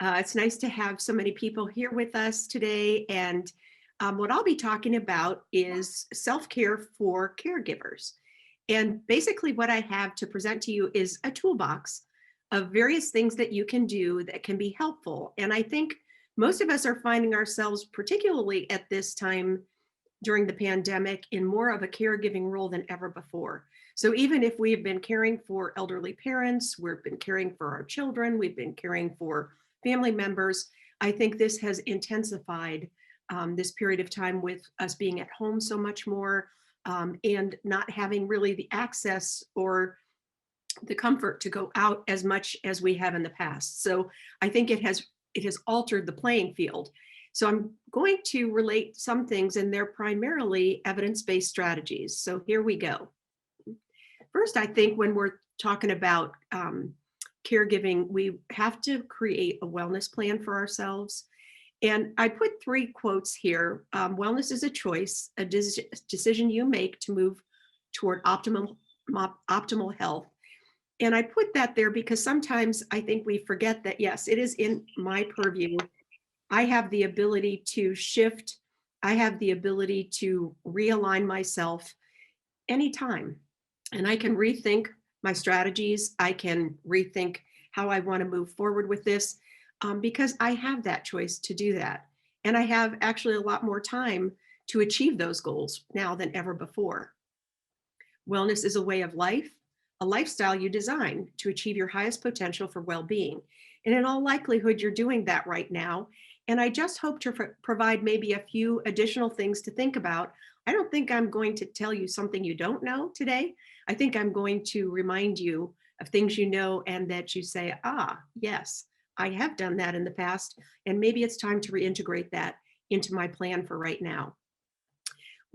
It's nice to have so many people here with us today. And what I'll be talking about is self-care for caregivers. And basically, what I have to present to you is a toolbox of various things that you can do that can be helpful. And I think most of us are finding ourselves, particularly at this time during the pandemic, in more of a caregiving role than ever before. So even if we have been caring for elderly parents, we've been caring for our children, we've been caring for family members, I think this has intensified this period of time with us being at home so much more and not having really the access or the comfort to go out as much as we have in the past. So I think it has altered the playing field. So I'm going to relate some things, and they're primarily evidence-based strategies. So here we go. First, I think when we're talking about caregiving, we have to create a wellness plan for ourselves. And I put three quotes here. Wellness is a choice, a decision you make to move toward optimal health. And I put that there because sometimes I think we forget that, yes, it is in my purview. I have the ability to shift. I have the ability to realign myself anytime. And I can rethink my strategies. I can rethink how I want to move forward with this because I have that choice to do that. And I have actually a lot more time to achieve those goals now than ever before. Wellness is a way of life, a lifestyle you design to achieve your highest potential for well-being. And in all likelihood, you're doing that right now. And I just hope to provide maybe a few additional things to think about. I don't think I'm going to tell you something you don't know today. I think I'm going to remind you of things you know and that you say, yes, I have done that in the past. And maybe it's time to reintegrate that into my plan for right now.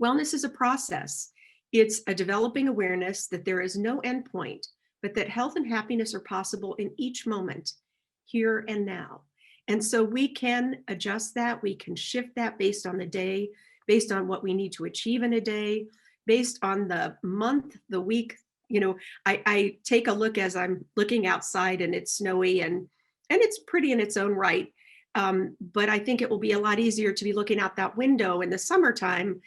Wellness is a process. It's a developing awareness that there is no end point, but that health and happiness are possible in each moment, here and now. And so we can adjust that, we can shift that based on the day, based on what we need to achieve in a day, based on the month, the week. I take a look as I'm looking outside and it's snowy and it's pretty in its own right. But I think it will be a lot easier to be looking out that window in the summertime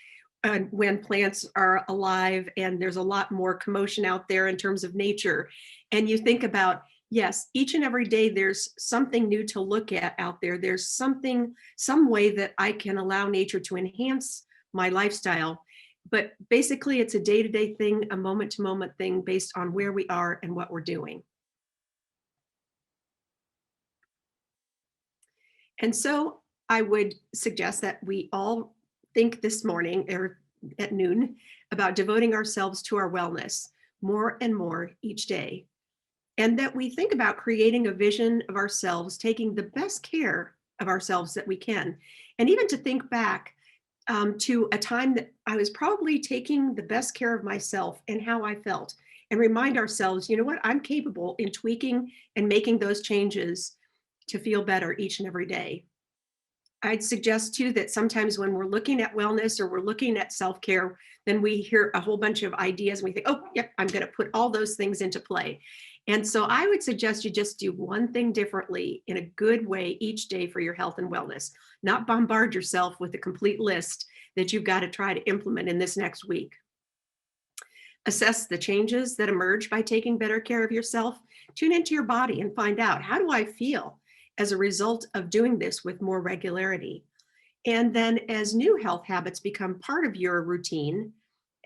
when plants are alive and there's a lot more commotion out there in terms of nature. And you think about, yes, each and every day there's something new to look at out there. There's some way that I can allow nature to enhance my lifestyle. But basically, it's a day-to-day thing, a moment-to-moment thing based on where we are and what we're doing. And so I would suggest that we all think this morning or at noon about devoting ourselves to our wellness more and more each day. And that we think about creating a vision of ourselves, taking the best care of ourselves that we can. And even to think back to a time that I was probably taking the best care of myself and how I felt, and remind ourselves, you know what, I'm capable in tweaking and making those changes to feel better each and every day. I'd suggest too that sometimes when we're looking at wellness or we're looking at self-care, then we hear a whole bunch of ideas and we think, oh, yep, I'm going to put all those things into play. And so I would suggest you just do one thing differently in a good way each day for your health and wellness, not bombard yourself with a complete list that you've got to try to implement in this next week. Assess the changes that emerge by taking better care of yourself. Tune into your body and find out, how do I feel as a result of doing this with more regularity? And then as new health habits become part of your routine,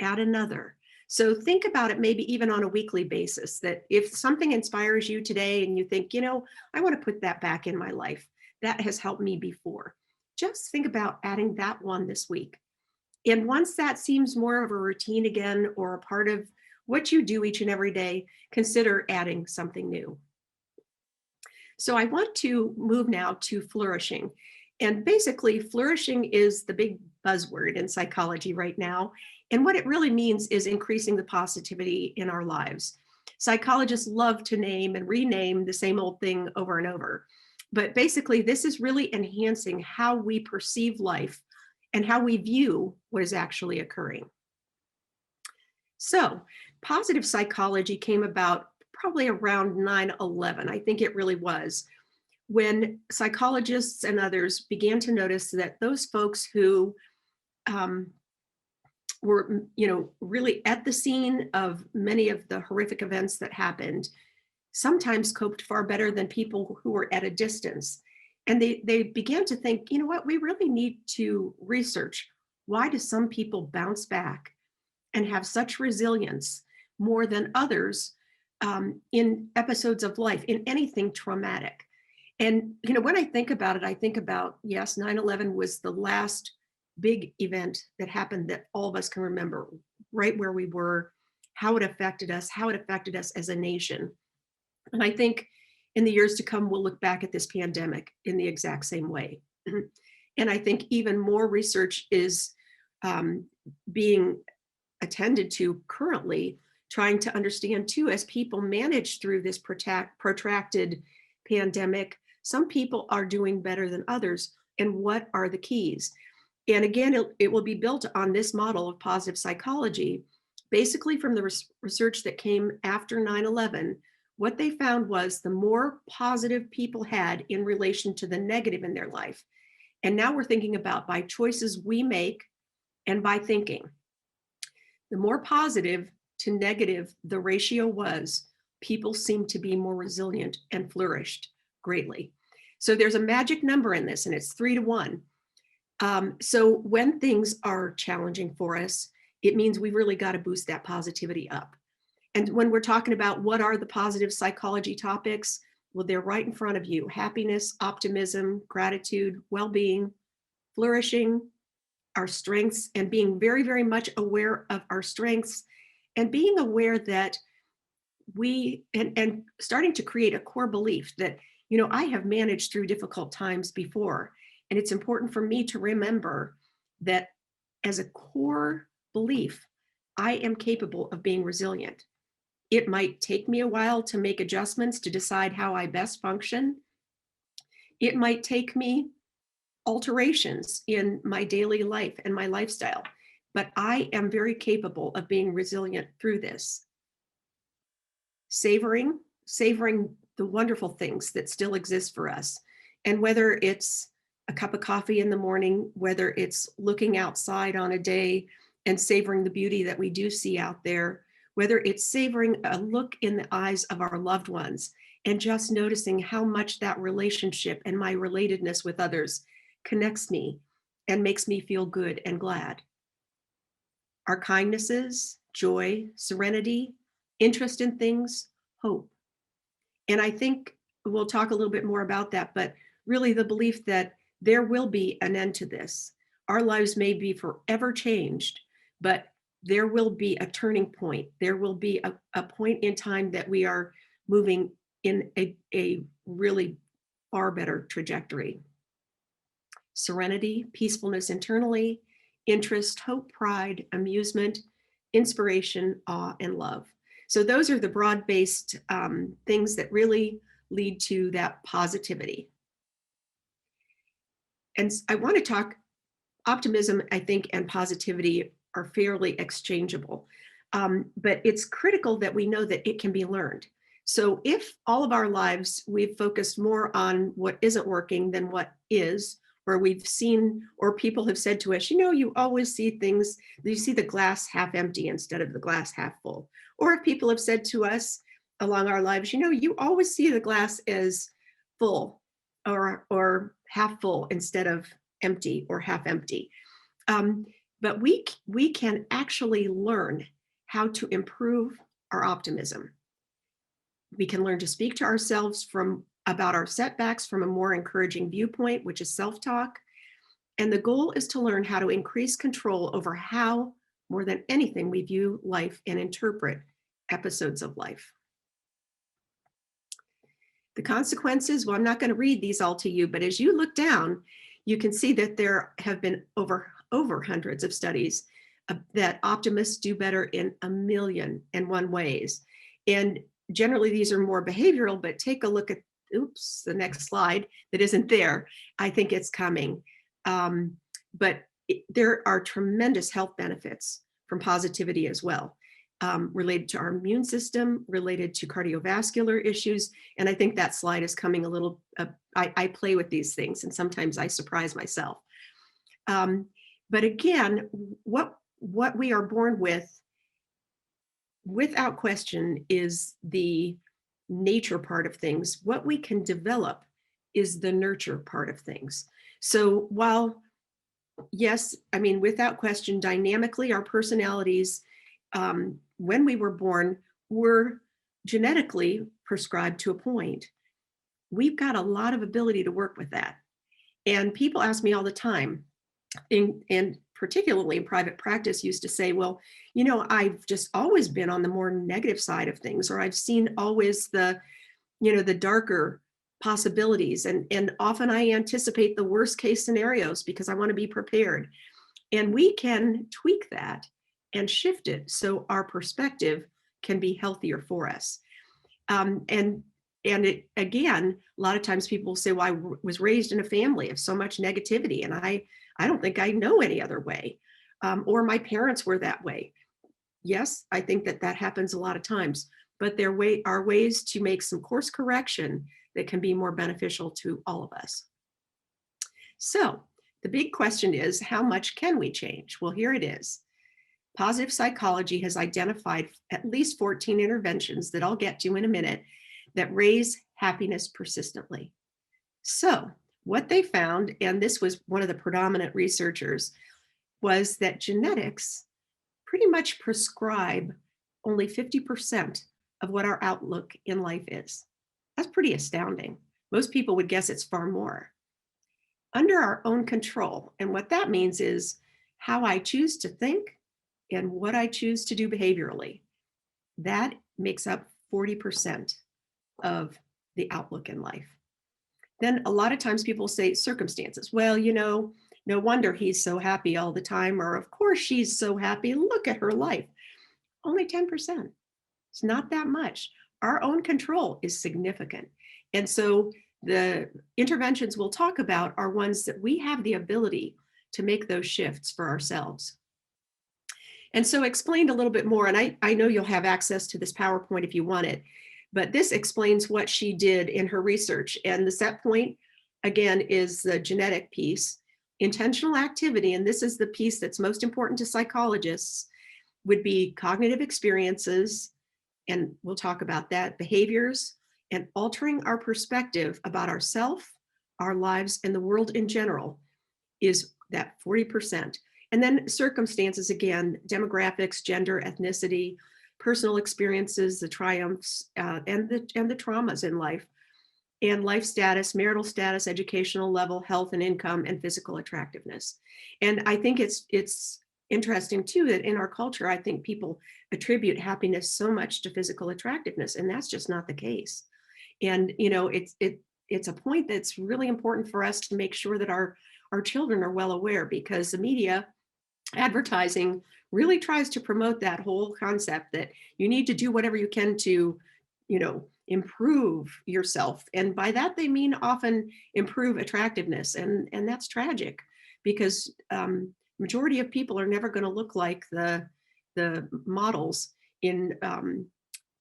add another. So think about it maybe even on a weekly basis, that if something inspires you today and you think, I want to put that back in my life, that has helped me before. Just think about adding that one this week. And once that seems more of a routine again, or a part of what you do each and every day, consider adding something new. So I want to move now to flourishing. And basically, flourishing is the big buzzword in psychology right now. And what it really means is increasing the positivity in our lives. Psychologists love to name and rename the same old thing over and over. But basically, this is really enhancing how we perceive life and how we view what is actually occurring. So positive psychology came about probably around 9/11. I think it really was, when psychologists and others began to notice that those folks who were, really at the scene of many of the horrific events that happened, sometimes coped far better than people who were at a distance. And they began to think, you know what, we really need to research, why do some people bounce back and have such resilience more than others in episodes of life, in anything traumatic? And, when I think about it, I think about, yes, 9/11 was the last big event that happened that all of us can remember, right where we were, how it affected us, as a nation. And I think in the years to come, we'll look back at this pandemic in the exact same way. And I think even more research is being attended to currently, trying to understand too, as people manage through this protracted pandemic, some people are doing better than others. And what are the keys? And again, it will be built on this model of positive psychology. Basically, from the research that came after 9/11, what they found was the more positive people had in relation to the negative in their life. And now we're thinking about by choices we make and by thinking. The more positive to negative the ratio was, people seemed to be more resilient and flourished greatly. So there's a magic number in this, and it's 3-to-1. So when things are challenging for us, it means we really got to boost that positivity up. And when we're talking about what are the positive psychology topics, well, they're right in front of you: happiness, optimism, gratitude, well-being, flourishing, our strengths, and being very, very much aware of our strengths, and being aware that and starting to create a core belief that, I have managed through difficult times before. And it's important for me to remember that as a core belief, I am capable of being resilient. It might take me a while to make adjustments to decide how I best function. It might take me alterations in my daily life and my lifestyle, but I am very capable of being resilient through this. Savoring the wonderful things that still exist for us. And whether it's a cup of coffee in the morning, whether it's looking outside on a day and savoring the beauty that we do see out there, whether it's savoring a look in the eyes of our loved ones and just noticing how much that relationship and my relatedness with others connects me and makes me feel good and glad. Our kindnesses, joy, serenity, interest in things, hope. And I think we'll talk a little bit more about that, but really the belief that there will be an end to this. Our lives may be forever changed, but there will be a turning point. There will be a point in time that we are moving in a really far better trajectory. Serenity, peacefulness internally, interest, hope, pride, amusement, inspiration, awe, and love. So those are the broad-based things that really lead to that positivity. And I want to talk optimism, I think, and positivity are fairly exchangeable. But it's critical that we know that it can be learned. So if all of our lives we've focused more on what isn't working than what is, or we've seen, or people have said to us, you always see things, you see the glass half empty instead of the glass half full. Or if people have said to us along our lives, you always see the glass as full or half full instead of empty or half empty. But we can actually learn how to improve our optimism. We can learn to speak to ourselves about our setbacks from a more encouraging viewpoint, which is self-talk. And the goal is to learn how to increase control over how, more than anything, we view life and interpret episodes of life. The consequences, well, I'm not going to read these all to you, but as you look down, you can see that there have been over hundreds of studies that optimists do better in 1,000,001 ways. And generally, these are more behavioral, but take a look at, the next slide that isn't there. I think it's coming. But there are tremendous health benefits from positivity as well. related to our immune system, related to cardiovascular issues. And I think that slide is coming a little, I play with these things and sometimes I surprise myself. But again, what we are born with, without question, is the nature part of things. What we can develop is the nurture part of things. So while, yes, I mean, without question, dynamically, our personalities, when we were born, were genetically prescribed to a point. We've got a lot of ability to work with that. And people ask me all the time, and particularly in private practice, used to say, well, you know, I've just always been on the more negative side of things, or I've seen always the, you know, the darker possibilities. And often I anticipate the worst case scenarios because I want to be prepared. And we can tweak that and shift it so our perspective can be healthier for us. And it, again, a lot of times people say, well, I was raised in a family of so much negativity, and I don't think I know any other way. Or my parents were that way. Yes, I think that happens a lot of times, but there are ways to make some course correction that can be more beneficial to all of us. So the big question is, how much can we change? Well, here it is. Positive psychology has identified at least 14 interventions that I'll get to in a minute that raise happiness persistently. So what they found, and this was one of the predominant researchers, was that genetics pretty much prescribe only 50% of what our outlook in life is. That's pretty astounding. Most people would guess it's far more. Under our own control, and what that means is how I choose to think and what I choose to do behaviorally. That makes up 40% of the outlook in life. Then a lot of times people say circumstances. Well, you know, no wonder he's so happy all the time, or of course she's so happy. Look at her life. Only 10%. It's not that much. Our own control is significant. And so the interventions we'll talk about are ones that we have the ability to make those shifts for ourselves. And so explained a little bit more, and I know you'll have access to this PowerPoint if you want it, but this explains what she did in her research. And the set point, again, is the genetic piece. Intentional activity, and this is the piece that's most important to psychologists, would be cognitive experiences, and we'll talk about that, behaviors, and altering our perspective about ourselves, our lives, and the world in general is that 40%. And then circumstances, again, demographics, gender, ethnicity, personal experiences, the triumphs, and the traumas in life, and life status, marital status, educational level, health and income, and physical attractiveness. And I think it's interesting too that in our culture, I think people attribute happiness so much to physical attractiveness, and that's just not the case. And you know, it's a point that's really important for us to make sure that our children are well aware, because the media advertising really tries to promote that whole concept that you need to do whatever you can to, you know, improve yourself. And by that, they mean often improve attractiveness. And that's tragic, because majority of people are never going to look like the models in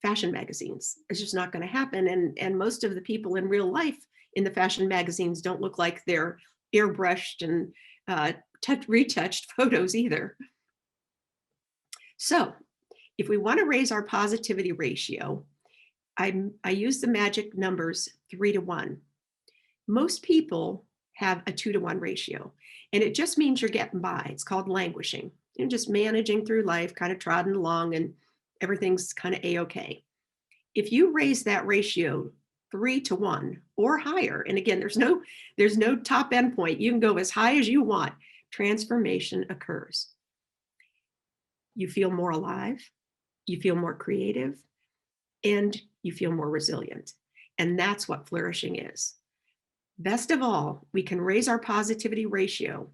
fashion magazines. It's just not going to happen. And most of the people in real life in the fashion magazines don't look like they're airbrushed and retouched photos either. So if we want to raise our positivity ratio, I use the magic numbers 3-to-1. Most people have a 2-to-1 ratio, and it just means you're getting by. It's called languishing. You're just managing through life, kind of trotting along, and everything's kind of a-okay. If you raise that ratio 3-to-1 or higher, and again, there's no top end point. You can go as high as you want. Transformation occurs. You feel more alive, you feel more creative, and you feel more resilient. And that's what flourishing is. Best of all, we can raise our positivity ratio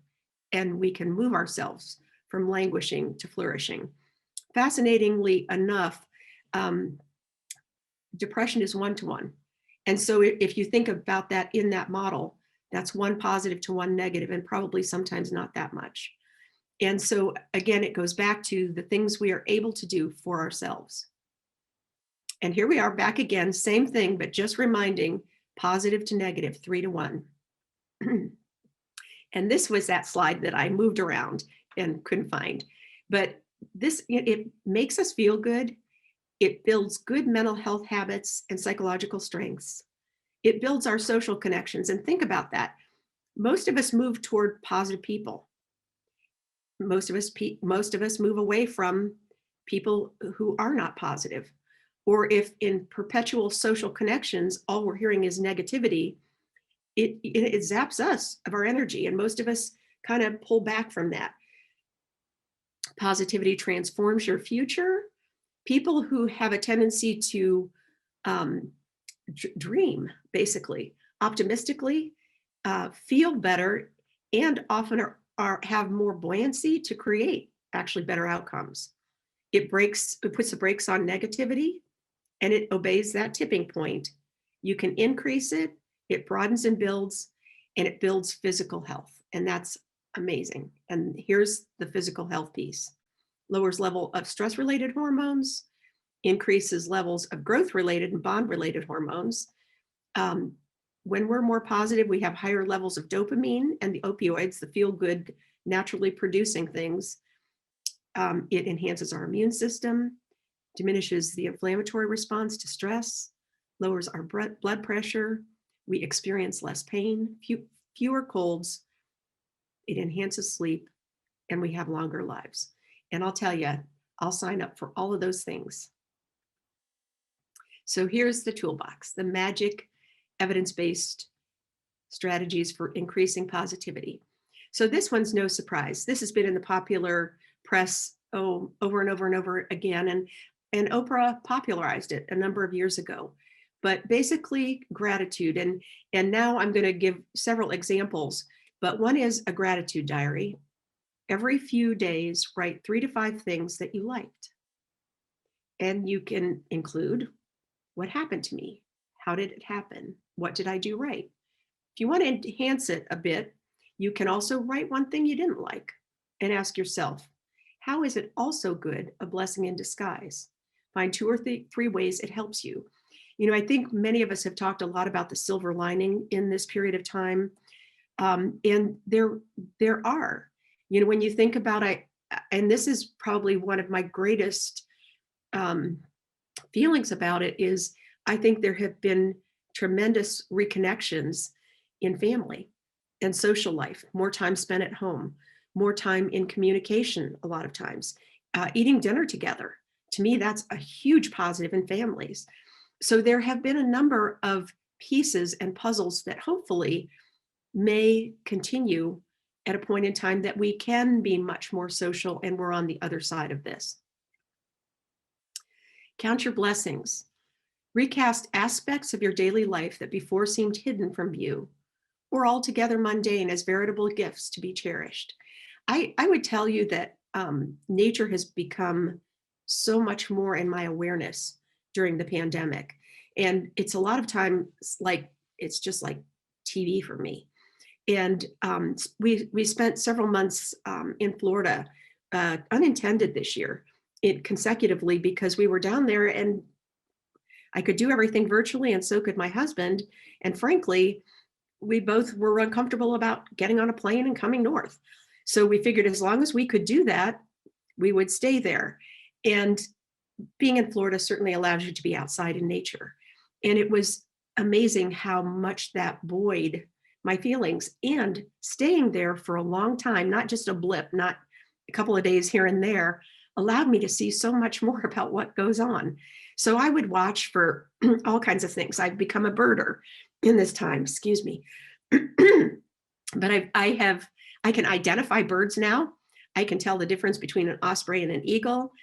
and we can move ourselves from languishing to flourishing. Fascinatingly enough, depression is 1-to-1. And so if you think about that in that model, that's 1 positive to 1 negative, and probably sometimes not that much. And so again, it goes back to the things we are able to do for ourselves. And here we are back again, same thing, but just reminding positive to negative, 3-to-1. And this was that slide that I moved around and couldn't find. But this, it makes us feel good. It builds good mental health habits and psychological strengths. It builds our social connections. And think about that. Most of us move toward positive people. Most of us move away from people who are not positive. Or if in perpetual social connections, all we're hearing is negativity, it zaps us of our energy. And most of us kind of pull back from that. Positivity transforms your future. People who have a tendency to dream, basically, optimistically, feel better, and often have more buoyancy to create actually better outcomes. It puts the brakes on negativity, and it obeys that tipping point. You can increase it, it broadens and builds, and it builds physical health. And that's amazing. And here's the physical health piece. Lowers level of stress-related hormones, increases levels of growth-related and bond-related hormones. When we're more positive, we have higher levels of dopamine and the opioids, the feel-good, naturally producing things. It enhances our immune system, diminishes the inflammatory response to stress, lowers our blood pressure. We experience less pain, fewer colds. It enhances sleep, and we have longer lives. And I'll tell you, I'll sign up for all of those things. So here's the toolbox, the magic evidence-based strategies for increasing positivity. So this one's no surprise. This has been in the popular press over and over and over again. And Oprah popularized it a number of years ago. But basically gratitude. And now I'm going to give several examples, but one is a gratitude diary. Every few days, write 3 to 5 things that you liked. And you can include what happened to me. How did it happen? What did I do right? If you want to enhance it a bit, you can also write one thing you didn't like and ask yourself, how is it also good, a blessing in disguise? Find 2 or 3 ways it helps you. You know, I think many of us have talked a lot about the silver lining in this period of time. And there are, you know, when you think about it, and this is probably one of my greatest feelings about it, is I think there have been tremendous reconnections in family and social life, more time spent at home, more time in communication a lot of times, eating dinner together. To me, that's a huge positive in families. So there have been a number of pieces and puzzles that hopefully may continue at a point in time that we can be much more social, and we're on the other side of this. Count your blessings. Recast aspects of your daily life that before seemed hidden from view or altogether mundane as veritable gifts to be cherished. I would tell you that nature has become so much more in my awareness during the pandemic. And it's a lot of times like, it's just like TV for me. And we spent several months in Florida, unintended this year, consecutively, because we were down there and I could do everything virtually, and so could my husband. And frankly, we both were uncomfortable about getting on a plane and coming north. So we figured as long as we could do that, we would stay there. And being in Florida certainly allows you to be outside in nature. And it was amazing how much that buoyed my feelings, and staying there for a long time, not just a blip, not a couple of days here and there, allowed me to see so much more about what goes on. So I would watch for all kinds of things. I've become a birder in this time, excuse me. But I can identify birds now. I can tell the difference between an osprey and an eagle.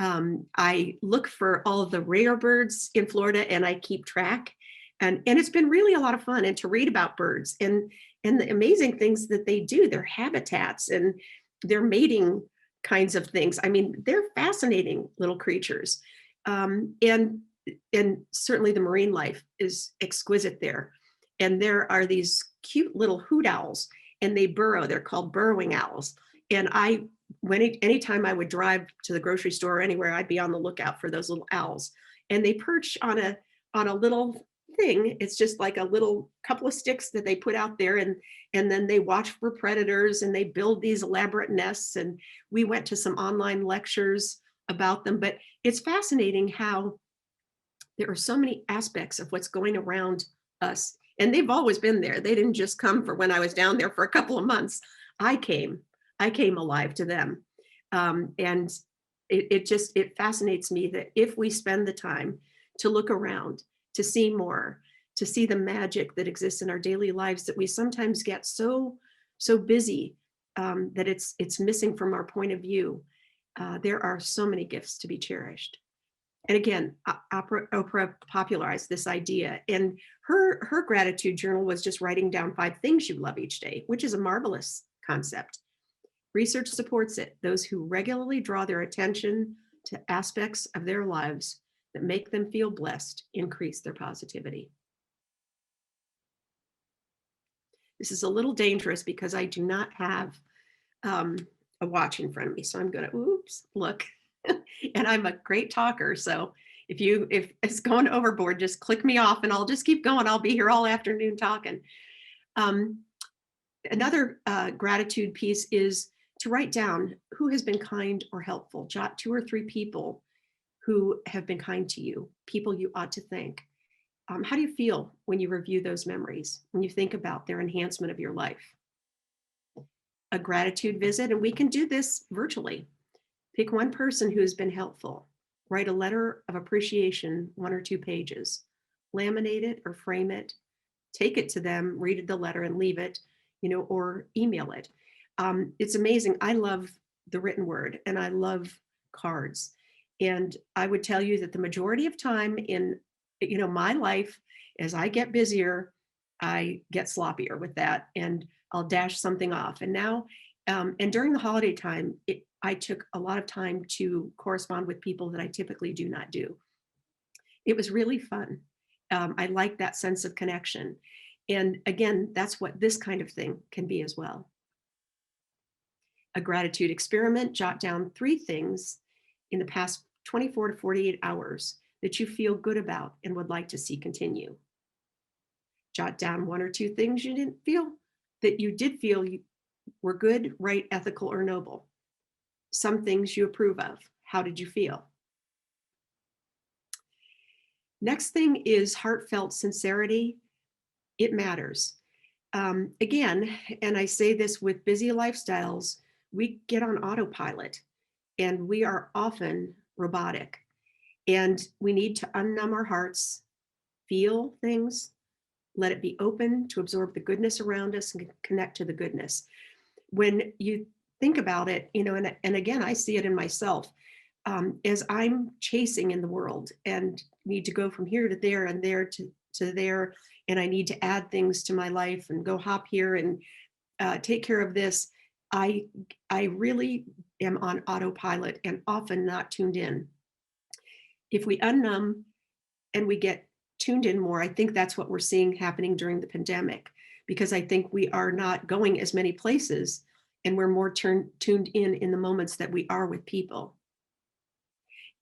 I look for all of the rare birds in Florida, and I keep track. And it's been really a lot of fun, and to read about birds and the amazing things that they do, their habitats and their mating kinds of things. I mean, they're fascinating little creatures. And certainly the marine life is exquisite there. And there are these cute little hoot owls, and they burrow. They're called burrowing owls. And I anytime I would drive to the grocery store or anywhere, I'd be on the lookout for those little owls. And they perch on a little thing. It's just like a little couple of sticks that they put out there, and then they watch for predators and they build these elaborate nests. And we went to some online lectures about them, but it's fascinating how there are so many aspects of what's going around us. And they've always been there. They didn't just come for when I was down there for a couple of months. I came alive to them. And it fascinates me that if we spend the time to look around, to see more, to see the magic that exists in our daily lives, that we sometimes get so busy that it's missing from our point of view. There are so many gifts to be cherished. And again, Oprah popularized this idea, and her gratitude journal was just writing down 5 things you love each day, which is a marvelous concept. Research supports it. Those who regularly draw their attention to aspects of their lives that make them feel blessed increase their positivity. This is a little dangerous because I do not have a watch in front of me. So I'm going to, look. And I'm a great talker. So if it's going overboard, just click me off and I'll just keep going. I'll be here all afternoon talking. Another gratitude piece is to write down who has been kind or helpful. Jot 2 or 3 people who have been kind to you, people you ought to thank. How do you feel when you review those memories, when you think about their enhancement of your life? A gratitude visit, and we can do this virtually. Pick one person who has been helpful. Write a letter of appreciation, 1 or 2 pages. Laminate it or frame it. Take it to them, read the letter and leave it, or email it. It's amazing. I love the written word and I love cards. And I would tell you that the majority of time in, my life, as I get busier, I get sloppier with that and I'll dash something off. And now, and during the holiday time, I took a lot of time to correspond with people that I typically do not do. It was really fun. I like that sense of connection. And again, that's what this kind of thing can be as well. A gratitude experiment, jot down 3 things in the past 24 to 48 hours that you feel good about and would like to see continue. Jot down 1 or 2 things you did feel were good, right, ethical, or noble. Some things you approve of. How did you feel? Next thing is heartfelt sincerity. It matters. Again, and I say this with busy lifestyles, we get on autopilot and we are often robotic, and we need to unnumb our hearts, feel things, let it be open to absorb the goodness around us and connect to the goodness. When you think about it, and again, I see it in myself, as I'm chasing in the world and need to go from here to there and there to there, and I need to add things to my life and go hop here and take care of this, I really am on autopilot and often not tuned in. If we unnumb and we get tuned in more, I think that's what we're seeing happening during the pandemic, because I think we are not going as many places and we're more tuned in the moments that we are with people.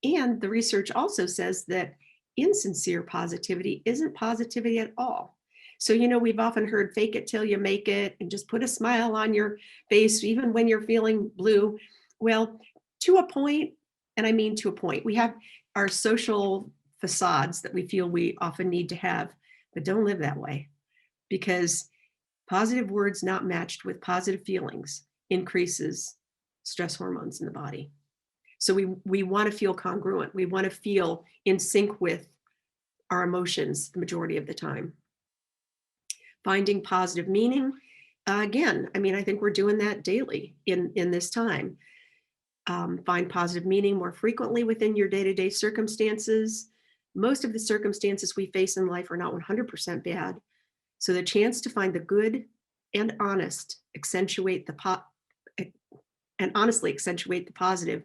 And the research also says that insincere positivity isn't positivity at all. So, we've often heard fake it till you make it and just put a smile on your face, even when you're feeling blue. Well, to a point, and I mean to a point, we have our social facades that we feel we often need to have, but don't live that way, because positive words not matched with positive feelings increases stress hormones in the body. So we want to feel congruent. We want to feel in sync with our emotions the majority of the time. Finding positive meaning. Again, I think we're doing that daily in this time. Find positive meaning more frequently within your day-to-day circumstances. Most of the circumstances we face in life are not 100% bad. So the chance to find the good and honest honestly accentuate the positive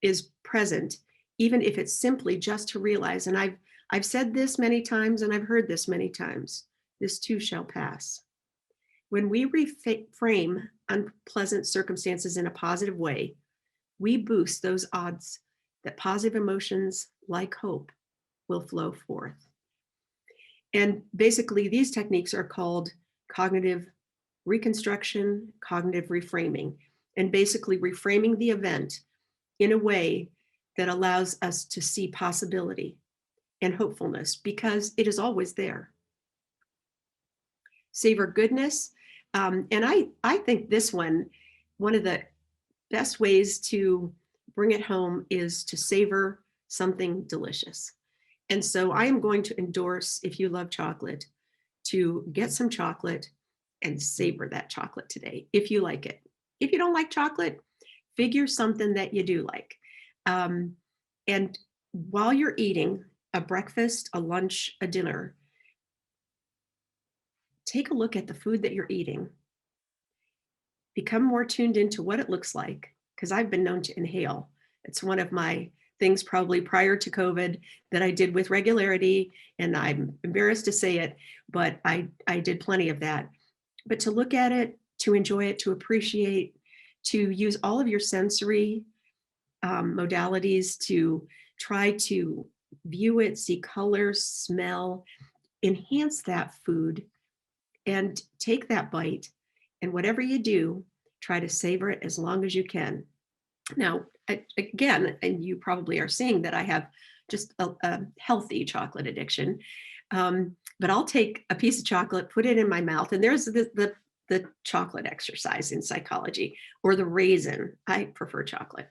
is present, even if it's simply just to realize, and I've said this many times and I've heard this many times, this too shall pass. When we reframe unpleasant circumstances in a positive way, we boost those odds that positive emotions like hope will flow forth. And basically, these techniques are called cognitive reconstruction, cognitive reframing, and basically reframing the event in a way that allows us to see possibility and hopefulness because it is always there. Savor goodness. And I think this one of the best ways to bring it home is to savor something delicious. And so I am going to endorse, if you love chocolate, to get some chocolate and savor that chocolate today, if you like it. If you don't like chocolate, figure something that you do like. And while you're eating a breakfast, a lunch, a dinner, take a look at the food that you're eating. Become more tuned into what it looks like, because I've been known to inhale. It's one of my things probably prior to COVID that I did with regularity, and I'm embarrassed to say it, but I did plenty of that. But to look at it, to enjoy it, to appreciate, to use all of your sensory modalities to try to view it, see colors, smell, enhance that food, and take that bite. And whatever you do, try to savor it as long as you can. Now, again, and you probably are seeing that I have just a healthy chocolate addiction. But I'll take a piece of chocolate, put it in my mouth, and there's the chocolate exercise in psychology, or the raisin. I prefer chocolate.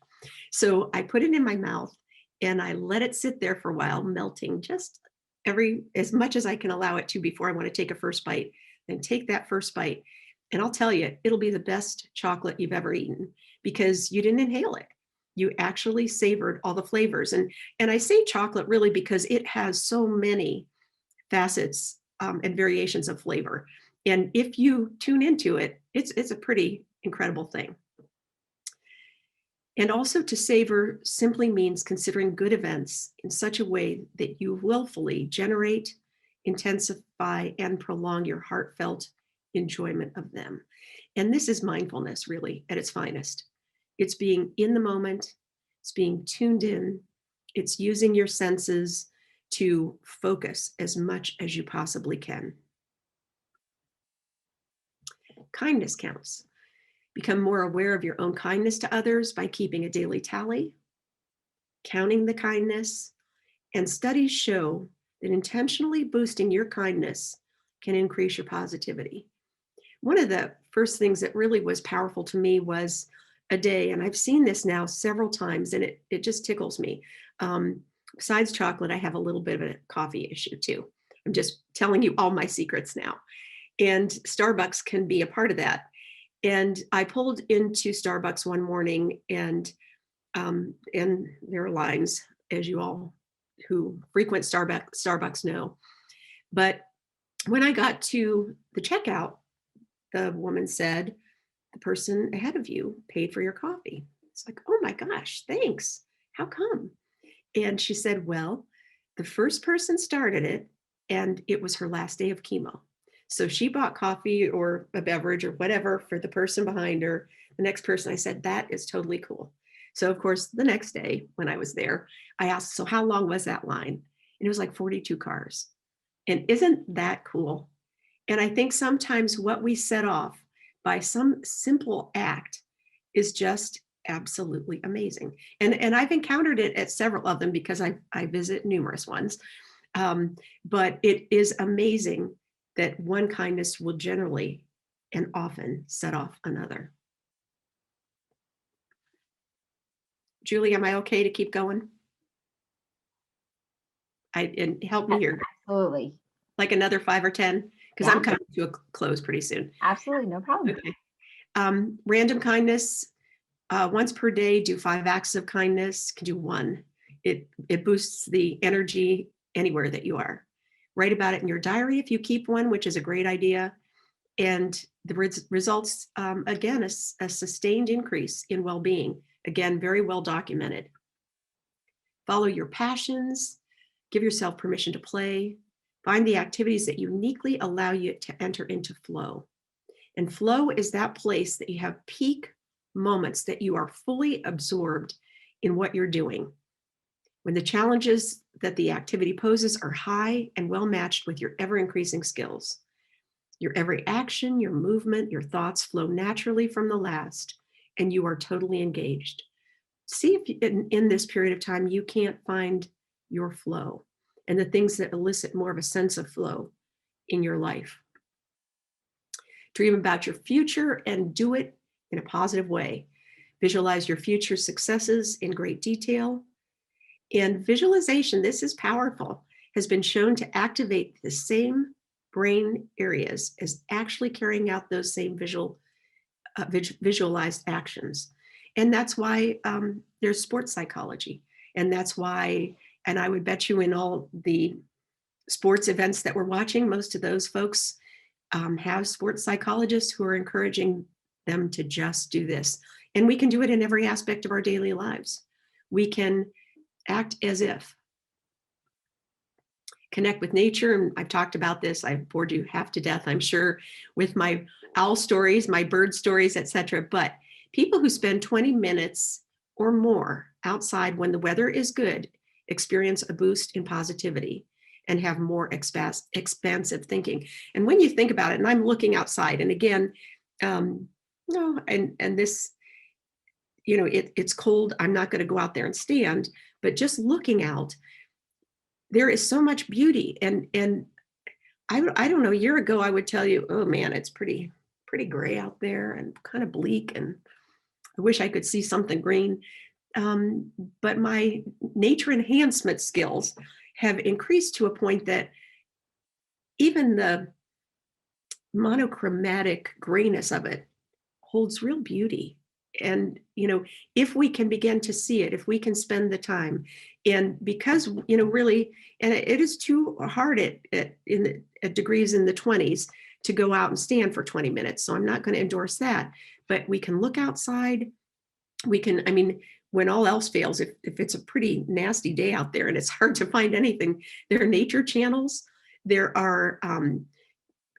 So I put it in my mouth and I let it sit there for a while, melting just as much as I can allow it to before I want to take a first bite. Then take that first bite. And I'll tell you, it'll be the best chocolate you've ever eaten because you didn't inhale it. You actually savored all the flavors. And I say chocolate really because it has so many facets and variations of flavor. And if you tune into it, it's a pretty incredible thing. And also to savor simply means considering good events in such a way that you willfully generate, intensify, and prolong your heartfelt enjoyment of them. And this is mindfulness really at its finest. It's being in the moment, it's being tuned in, it's using your senses to focus as much as you possibly can. Kindness counts. Become more aware of your own kindness to others by keeping a daily tally, counting the kindness, and studies show that intentionally boosting your kindness can increase your positivity. One of the first things that really was powerful to me was a day, and I've seen this now several times, and it just tickles me. Besides chocolate, I have a little bit of a coffee issue too. I'm just telling you all my secrets now. And Starbucks can be a part of that. And I pulled into Starbucks one morning, and there are lines, as you all who frequent Starbucks know. But when I got to the checkout, the woman said, "The person ahead of you paid for your coffee." It's like, oh my gosh, thanks. How come? And she said, well, the first person started it, and it was her last day of chemo. So she bought coffee or a beverage or whatever for the person behind her. The next person, I said, that is totally cool. So of course, the next day when I was there, I asked, so how long was that line? And it was like 42 cars. And isn't that cool? And I think sometimes what we set off by some simple act is just absolutely amazing. And I've encountered it at several of them because I visit numerous ones. But it is amazing that one kindness will generally and often set off another. Julie, am I okay to keep going? And help me here. Absolutely. Like another 5 or 10, because I'm coming to a close pretty soon. Absolutely, no problem. Okay. Random kindness, once per day, do 5 acts of kindness. Can do 1. It boosts the energy anywhere that you are. Write about it in your diary if you keep one, which is a great idea. And the results, again, a sustained increase in well-being. Again, very well documented. Follow your passions. Give yourself permission to play. Find the activities that uniquely allow you to enter into flow. And flow is that place that you have peak moments that you are fully absorbed in what you're doing. When the challenges that the activity poses are high and well matched with your ever increasing skills. Your every action, your movement, your thoughts flow naturally from the last, and you are totally engaged. See if in this period of time you can't find your flow and the things that elicit more of a sense of flow in your life. Dream about your future and do it in a positive way. Visualize your future successes in great detail. And visualization, this is powerful, has been shown to activate the same brain areas as actually carrying out those same visualized actions. And that's why there's sports psychology. And that's why, and I would bet you in all the sports events that we're watching, most of those folks have sports psychologists who are encouraging them to just do this. And we can do it in every aspect of our daily lives. We can act as if. Connect with nature. And I've talked about this. I've bored you half to death, I'm sure, with my owl stories, my bird stories, etc. But people who spend 20 minutes or more outside when the weather is good experience a boost in positivity and have more expansive thinking. And when you think about it, and I'm looking outside, and again, no, and this, it's cold. I'm not going to go out there and stand, but just looking out, there is so much beauty. And I don't know, a year ago, I would tell you, oh man, it's pretty gray out there and kind of bleak. And I wish I could see something green. But my nature enhancement skills have increased to a point that even the monochromatic grayness of it holds real beauty. And, if we can begin to see it, if we can spend the time, and because, really, and it is too hard at degrees in the 20s to go out and stand for 20 minutes. So I'm not going to endorse that, but we can look outside. We can, when all else fails, if it's a pretty nasty day out there and it's hard to find anything, there are nature channels. There are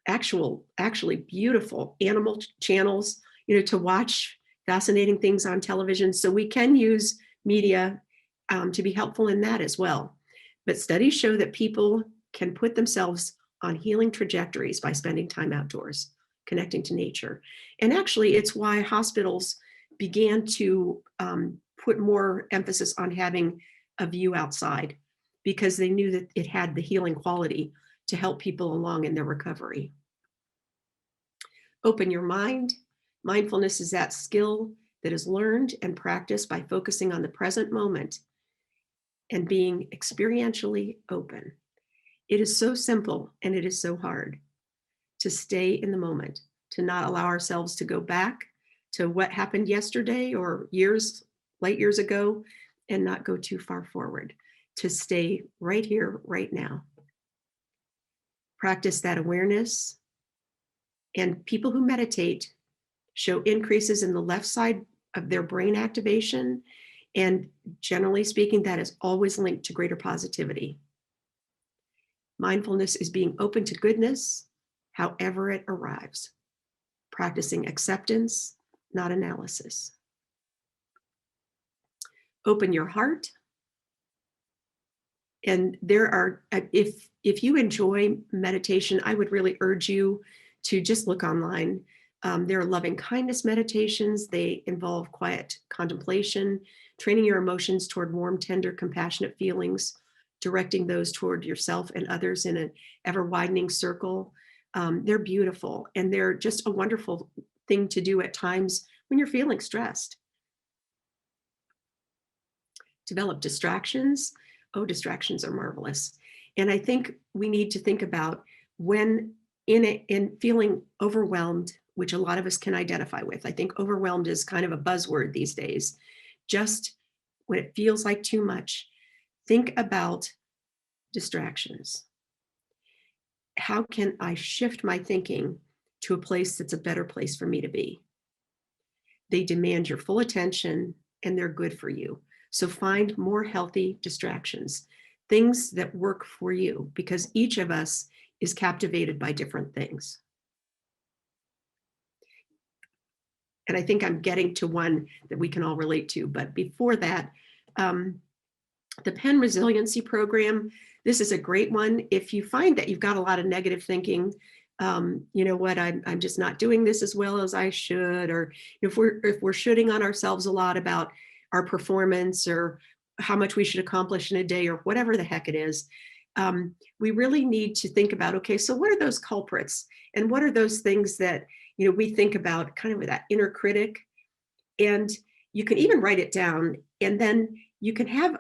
actually beautiful animal channels, to watch fascinating things on television. So we can use media to be helpful in that as well. But studies show that people can put themselves on healing trajectories by spending time outdoors, connecting to nature. And actually, it's why hospitals began to put more emphasis on having a view outside, because they knew that it had the healing quality to help people along in their recovery. Open your mind. Mindfulness is that skill that is learned and practiced by focusing on the present moment and being experientially open. It is so simple and it is so hard to stay in the moment, to not allow ourselves to go back to what happened yesterday or light years ago, and not go too far forward, to stay right here, right now. Practice that awareness. And people who meditate show increases in the left side of their brain activation. And generally speaking, that is always linked to greater positivity. Mindfulness is being open to goodness, however it arrives. Practicing acceptance, not analysis. Open your heart. And there are, if you enjoy meditation, I would really urge you to just look online. There are loving kindness meditations. They involve quiet contemplation, training your emotions toward warm, tender, compassionate feelings, directing those toward yourself and others in an ever widening circle. They're beautiful, and they're just a wonderful thing to do at times when you're feeling stressed. Develop distractions. Oh, distractions are marvelous. And I think we need to think about when in feeling overwhelmed, which a lot of us can identify with. I think overwhelmed is kind of a buzzword these days. Just when it feels like too much, think about distractions. How can I shift my thinking to a place that's a better place for me to be? They demand your full attention and they're good for you. So find more healthy distractions, things that work for you, because each of us is captivated by different things. And I think I'm getting to one that we can all relate to. But before that, the Penn Resiliency Program, this is a great one. If you find that you've got a lot of negative thinking, you know what, I'm just not doing this as well as I should, or if we're shooting on ourselves a lot about our performance or how much we should accomplish in a day or whatever the heck it is, we really need to think about, okay, so what are those culprits? And what are those things that, you know, we think about kind of with that inner critic? And you can even write it down, and then you can have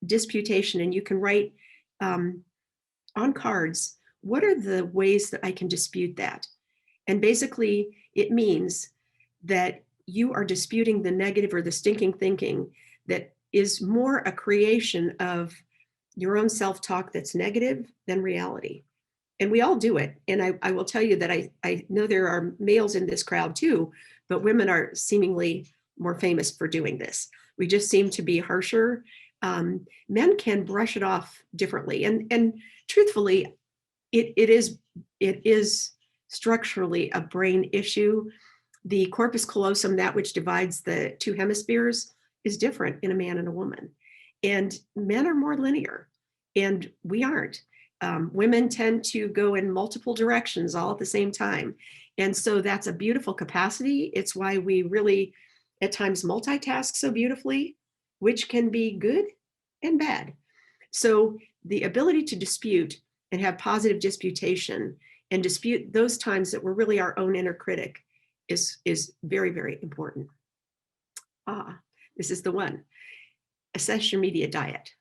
disputation, and you can write on cards, what are the ways that I can dispute that? And basically, it means that you are disputing the negative or the stinking thinking that is more a creation of your own self-talk that's negative than reality. And we all do it. And I will tell you that I know there are males in this crowd too, but women are seemingly more famous for doing this. We just seem to be harsher. Men can brush it off differently. And truthfully, it is structurally a brain issue. The corpus callosum, that which divides the two hemispheres, is different in a man and a woman. And men are more linear, and we aren't. Women tend to go in multiple directions all at the same time. And so that's a beautiful capacity. It's why we really, at times, multitask so beautifully, which can be good and bad. So the ability to dispute and have positive disputation and dispute those times that we're really our own inner critic is very, very important. This is the one. Assess your media diet.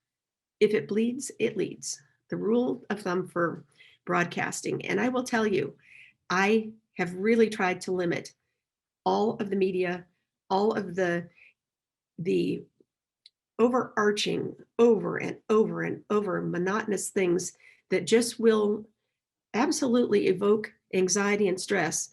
If it bleeds, it leads. The rule of thumb for broadcasting. And I will tell you, I have really tried to limit all of the media, all of the overarching, over and over and over monotonous things that just will absolutely evoke anxiety and stress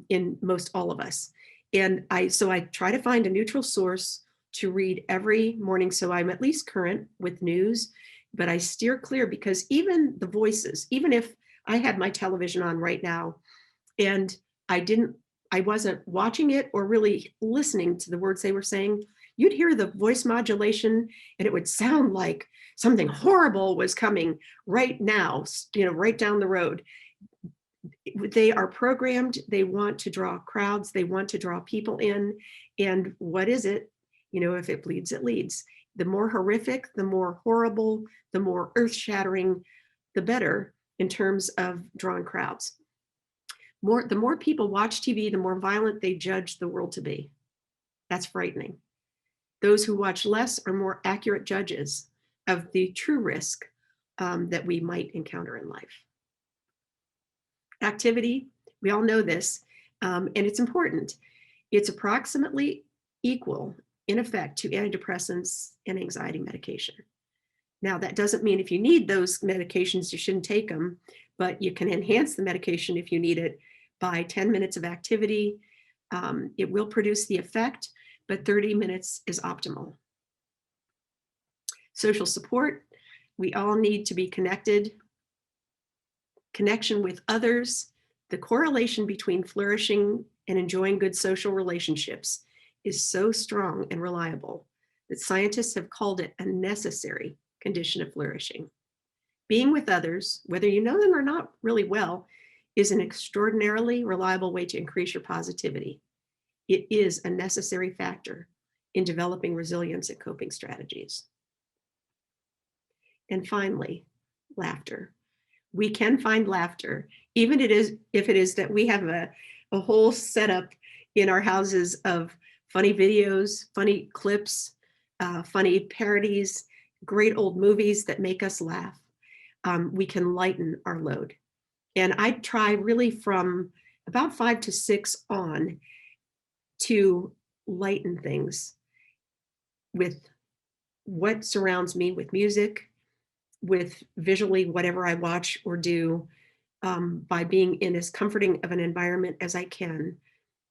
in most all of us. And so I try to find a neutral source to read every morning, so I'm at least current with news, but I steer clear, because even the voices, even if I had my television on right now and I wasn't watching it or really listening to the words they were saying, you'd hear the voice modulation and it would sound like something horrible was coming right now, you know, right down the road. They are programmed. They want to draw crowds. They want to draw people in. And what is it? You know, if it bleeds, it leads. The more horrific, the more horrible, the more earth-shattering, the better in terms of drawing crowds. The more people watch TV, the more violent they judge the world to be. That's frightening. Those who watch less are more accurate judges of the true risk that we might encounter in life. Activity, we all know this, and it's important. It's approximately equal in effect to antidepressants and anxiety medication. Now, that doesn't mean if you need those medications, you shouldn't take them, but you can enhance the medication if you need it by 10 minutes of activity. It will produce the effect, but 30 minutes is optimal. Social support, we all need to be connected. Connection with others, the correlation between flourishing and enjoying good social relationships is so strong and reliable that scientists have called it a necessary condition of flourishing. Being with others, whether you know them or not really well, is an extraordinarily reliable way to increase your positivity. It is a necessary factor in developing resilience and coping strategies. And finally, laughter. We can find laughter, even if it is that we have a whole setup in our houses of funny videos, funny clips, funny parodies, great old movies that make us laugh. We can lighten our load. And I try really from about 5 to 6 on to lighten things with what surrounds me, with music, with visually whatever I watch or do, by being in as comforting of an environment as I can,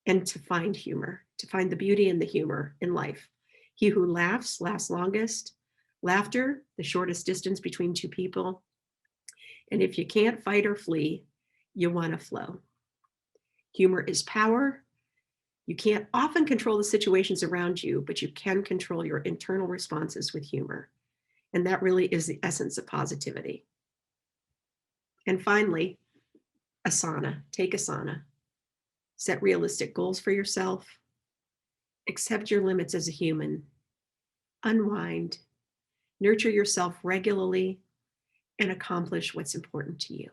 and to find humor, to find the beauty and the humor in life. He who laughs lasts longest. Laughter, the shortest distance between two people. And if you can't fight or flee, you want to flow. Humor is power. You can't often control the situations around you, but you can control your internal responses with humor. And that really is the essence of positivity. And finally, asana. Take asana. Set realistic goals for yourself. Accept your limits as a human. Unwind. Nurture yourself regularly and accomplish what's important to you.